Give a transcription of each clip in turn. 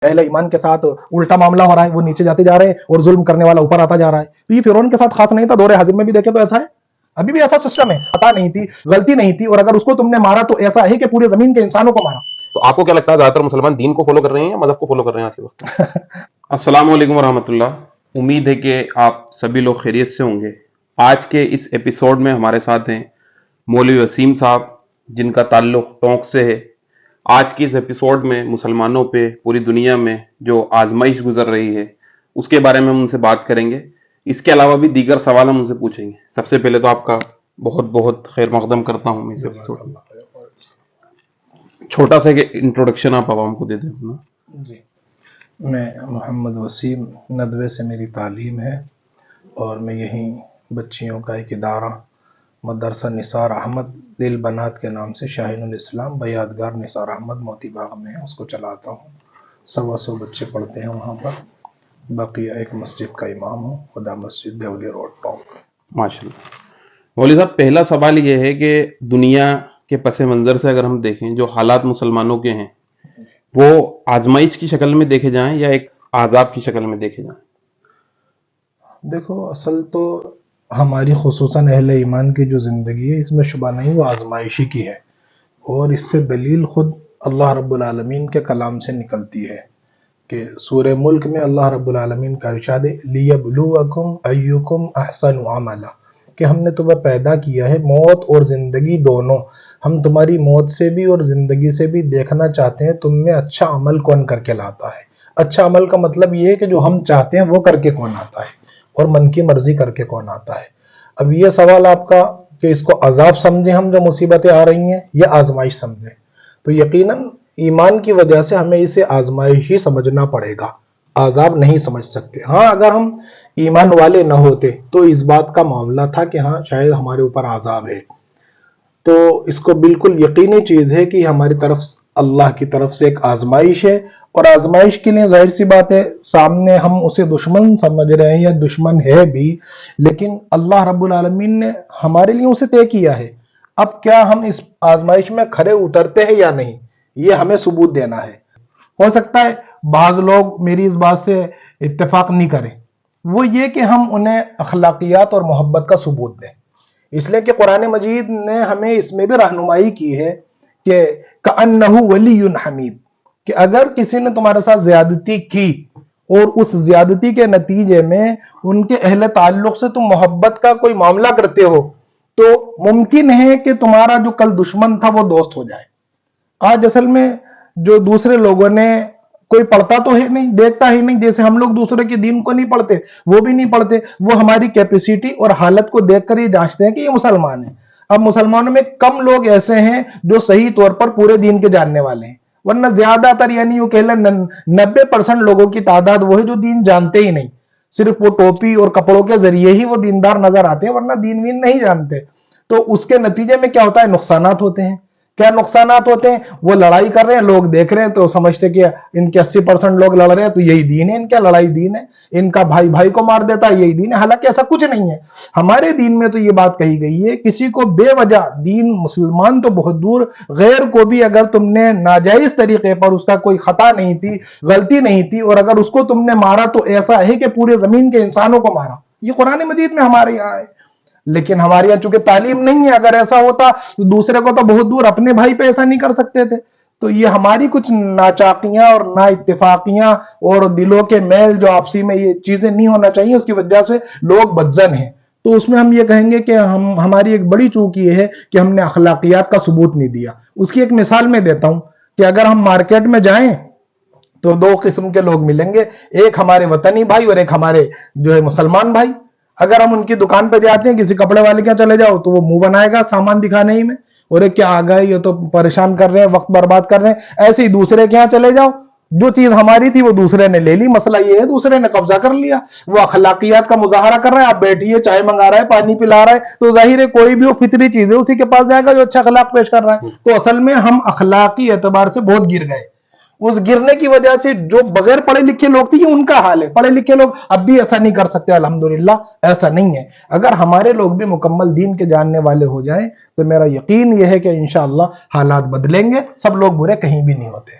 اہل ایمان کے ساتھ الٹا معاملہ ہو رہا ہے, وہ نیچے جاتے جا رہے ہیں اور ظلم کرنے والا اوپر آتا جا رہا ہے. تو یہ فرعون کے ساتھ خاص نہیں تھا, دور حاضر میں بھی دیکھے تو ایسا ہے, ابھی بھی ایسا سسٹم ہے. خطا نہیں تھی, غلطی نہیں تھی, اور اگر اس کو تم نے مارا تو ایسا ہے کہ پورے زمین کے انسانوں کو مارا. تو آپ کو کیا لگتا ہے زیادہ تر مسلمان دین کو فالو کر رہے ہیں یا مذہب کو فالو کر رہے ہیں آج کے وقت؟ السلام علیکم ورحمۃ اللہ. امید ہے کہ آپ سبھی لوگ خیریت سے ہوں گے. آج کے اس ایپیسوڈ میں ہمارے ساتھ ہیں مولوی وسیم صاحب, جن کا تعلق ٹونک سے ہے. آج کی اس ایپیسوڈ میں مسلمانوں پہ پوری دنیا میں جو آزمائش گزر رہی ہے اس کے بارے میں ہم ان سے بات کریں گے. اس کے علاوہ بھی دیگر سوال ہم ان سے پوچھیں گے. سب سے پہلے تو آپ کا بہت بہت خیر مقدم کرتا ہوں میں اس ایپیسوڈ میں. چھوٹا سا انٹروڈکشن آپ عوام کو دے دیں اپنا. جی, میں محمد وسیم, ندوے سے میری تعلیم ہے اور میں یہیں بچیوں کا ایک ادارہ مدرسہ نثار احمد للبنات کے نام سے شاہین الاسلام بیادگار نثار احمد موتی باغ میں ہے, اس کو چلاتا ہوں. 100 بچے پڑھتے ہیں وہاں پر. بقیہ ایک مسجد کا امام ہوں, خدا مسجد دیولی روڈ ٹونک. ماشاء اللہ. مولوی صاحب, پہلا سوال یہ ہے کہ دنیا کے پس منظر سے اگر ہم دیکھیں جو حالات مسلمانوں کے ہیں وہ آزمائش کی شکل میں دیکھے جائیں یا ایک عذاب کی شکل میں دیکھے جائیں؟ دیکھو, اصل تو ہماری خصوصاً اہل ایمان کی جو زندگی ہے اس میں شبہ نہیں وہ آزمائشی کی ہے, اور اس سے دلیل خود اللہ رب العالمین کے کلام سے نکلتی ہے کہ سورہ ملک میں اللہ رب العالمین کا ارشاد ہے لیبلوکم ایکم احسن عملا, کہ ہم نے تمہیں پیدا کیا ہے موت اور زندگی دونوں, ہم تمہاری موت سے بھی اور زندگی سے بھی دیکھنا چاہتے ہیں تم میں اچھا عمل کون کر کے لاتا ہے. اچھا عمل کا مطلب یہ ہے کہ جو ہم چاہتے ہیں وہ کر کے کون آتا ہے اور من کی مرضی کر کے کون آتا ہے. اب یہ سوال آپ کا کہ اس کو عذاب سمجھیں ہم جو مصیبتیں آ رہی ہیں یا آزمائش سمجھیں, تو یقیناً ایمان کی وجہ سے ہمیں اسے آزمائش ہی سمجھنا پڑے گا, عذاب نہیں سمجھ سکتے. ہاں, اگر ہم ایمان والے نہ ہوتے تو اس بات کا معاملہ تھا کہ ہاں شاید ہمارے اوپر عذاب ہے, تو اس کو بالکل یقینی چیز ہے کہ ہماری طرف اللہ کی طرف سے ایک آزمائش ہے, اور آزمائش کے لیے ظاہر سی بات ہے سامنے ہم اسے دشمن سمجھ رہے ہیں یا دشمن ہے بھی, لیکن اللہ رب العالمین نے ہمارے لیے اسے طے کیا ہے. اب کیا ہم اس آزمائش میں کھرے اترتے ہیں یا نہیں, یہ ہمیں ثبوت دینا ہے. ہو سکتا ہے بعض لوگ میری اس بات سے اتفاق نہیں کریں, وہ یہ کہ ہم انہیں اخلاقیات اور محبت کا ثبوت دیں, اس لیے کہ قرآن مجید نے ہمیں اس میں بھی رہنمائی کی ہے کہ کأنہ ولی حمید, کہ اگر کسی نے تمہارے ساتھ زیادتی کی اور اس زیادتی کے نتیجے میں ان کے اہل تعلق سے تم محبت کا کوئی معاملہ کرتے ہو تو ممکن ہے کہ تمہارا جو کل دشمن تھا وہ دوست ہو جائے. آج اصل میں جو دوسرے لوگوں نے کوئی پڑھتا تو ہے نہیں, دیکھتا ہی نہیں, جیسے ہم لوگ دوسرے کے دین کو نہیں پڑھتے وہ بھی نہیں پڑھتے, وہ ہماری کیپیسٹی اور حالت کو دیکھ کر یہ جانچتے ہیں کہ یہ مسلمان ہیں. اب مسلمانوں میں کم لوگ ایسے ہیں جو صحیح طور پر پورے دین کے جاننے والے ہیں, ورنہ زیادہ تر یعنی وہ کہہ لیں 90% لوگوں کی تعداد وہ ہے جو دین جانتے ہی نہیں, صرف وہ ٹوپی اور کپڑوں کے ذریعے ہی وہ دیندار نظر آتے ہیں ورنہ دین وین نہیں جانتے. تو اس کے نتیجے میں کیا ہوتا ہے, نقصانات ہوتے ہیں. کیا نقصانات ہوتے ہیں, وہ لڑائی کر رہے ہیں, لوگ دیکھ رہے ہیں تو سمجھتے کہ ان کے 80% لوگ لڑ رہے ہیں تو یہی دین ہے, ان کا لڑائی دین ہے, ان کا بھائی بھائی کو مار دیتا ہے یہی دین ہے. حالانکہ ایسا کچھ نہیں ہے. ہمارے دین میں تو یہ بات کہی گئی ہے کسی کو بے وجہ, دین مسلمان تو بہت دور, غیر کو بھی اگر تم نے ناجائز طریقے پر اس کا کوئی خطا نہیں تھی, غلطی نہیں تھی, اور اگر اس کو تم نے مارا تو ایسا ہے کہ پورے زمین کے انسانوں کو مارا. یہ قرآن مجید میں ہمارے یہاں ہے, لیکن ہمارے یہاں چونکہ تعلیم نہیں ہے, اگر ایسا ہوتا تو دوسرے کو تو بہت دور, اپنے بھائی پہ ایسا نہیں کر سکتے تھے. تو یہ ہماری کچھ ناچاقیاں اور نا اتفاقیاں اور دلوں کے میل جو آپسی میں یہ چیزیں نہیں ہونا چاہیے, اس کی وجہ سے لوگ بدزن ہیں. تو اس میں ہم یہ کہیں گے کہ ہماری ایک بڑی چوک یہ ہے کہ ہم نے اخلاقیات کا ثبوت نہیں دیا. اس کی ایک مثال میں دیتا ہوں کہ اگر ہم مارکیٹ میں جائیں تو 2 قسم کے لوگ ملیں گے, ایک ہمارے وطنی بھائی اور ایک ہمارے جو ہے مسلمان بھائی. اگر ہم ان کی دکان پہ جاتے ہیں, کسی کپڑے والے کے چلے جاؤ تو وہ منہ بنائے گا سامان دکھانے ہی میں, اور ایک کیا آ گئے یہ تو پریشان کر رہے ہیں, وقت برباد کر رہے ہیں. ایسے ہی دوسرے کے یہاں چلے جاؤ, جو چیز ہماری تھی وہ دوسرے نے لے لی, مسئلہ یہ ہے دوسرے نے قبضہ کر لیا, وہ اخلاقیات کا مظاہرہ کر رہا ہے, آپ بیٹھیے چائے منگا رہا ہے, پانی پلا رہا ہے, تو ظاہر ہے کوئی بھی وہ فطری چیز ہے اسی کے پاس جائے گا جو اچھا اخلاق پیش کر رہا ہے. تو اصل میں ہم اخلاقی اعتبار سے بہت گر گئے. اس گرنے کی وجہ سے جو بغیر پڑھے لکھے لوگ تھے یہ ان کا حال ہے. پڑھے لکھے لوگ اب بھی ایسا نہیں کر سکتے, الحمدللہ ایسا نہیں ہے. اگر ہمارے لوگ بھی مکمل دین کے جاننے والے ہو جائیں تو میرا یقین یہ ہے کہ انشاءاللہ حالات بدلیں گے, سب لوگ برے کہیں بھی نہیں ہوتے.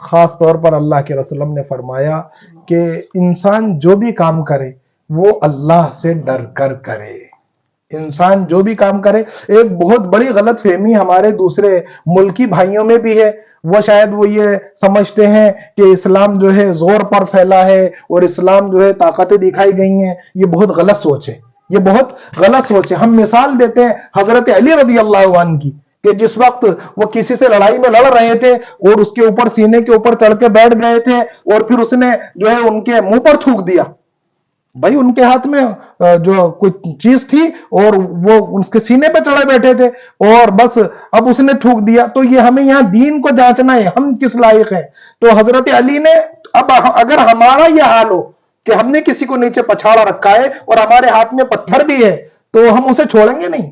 خاص طور پر اللہ کے رسول نے فرمایا کہ انسان جو بھی کام کرے وہ اللہ سے ڈر کر کرے. انسان جو بھی کام کرے. ایک بہت بڑی غلط فہمی ہمارے دوسرے ملکی بھائیوں میں بھی ہے. وہ شاید وہ یہ سمجھتے ہیں کہ اسلام جو ہے زور پر پھیلا ہے اور اسلام جو ہے طاقتیں دکھائی گئی ہیں. یہ بہت غلط سوچ ہے. یہ بہت غلط سوچ ہے. ہم مثال دیتے ہیں حضرت علی رضی اللہ عنہ کی کہ جس وقت وہ کسی سے لڑائی میں لڑ رہے تھے اور اس کے اوپر سینے کے اوپر چڑھ کے بیٹھ گئے تھے اور پھر اس نے جو ہے ان کے منہ پر تھوک دیا. بھائی ان کے ہاتھ میں جو کوئی چیز تھی اور وہ اس کے سینے پہ چڑھے بیٹھے تھے اور بس اب اس نے تھوک دیا. تو یہ ہمیں یہاں دین کو جانچنا ہے ہم کس لائق ہیں. تو حضرت علی نے اب اگر ہمارا یہ حال ہو کہ ہم نے کسی کو نیچے پچھاڑا رکھا ہے اور ہمارے ہاتھ میں پتھر بھی ہے تو ہم اسے چھوڑیں گے نہیں.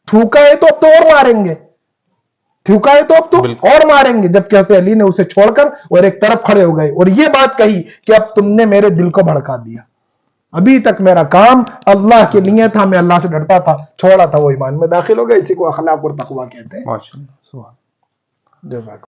تھوکا ہے تو اب تو اور ماریں گے. تھوکا ہے تو اب تو اور ماریں گے. جبکہ حضرت علی نے اسے چھوڑ کر اور ایک طرف کھڑے ہو گئے اور یہ بات کہی کہ اب تم نے میرے دل کو بھڑکا دیا. ابھی تک میرا کام اللہ کے لیے تھا, میں اللہ سے ڈرتا تھا, چھوڑا تھا وہ ایمان میں داخل ہو گیا. اسی کو اخلاق اور تقویٰ کہتے ہیں. ماشاءاللہ. جزاک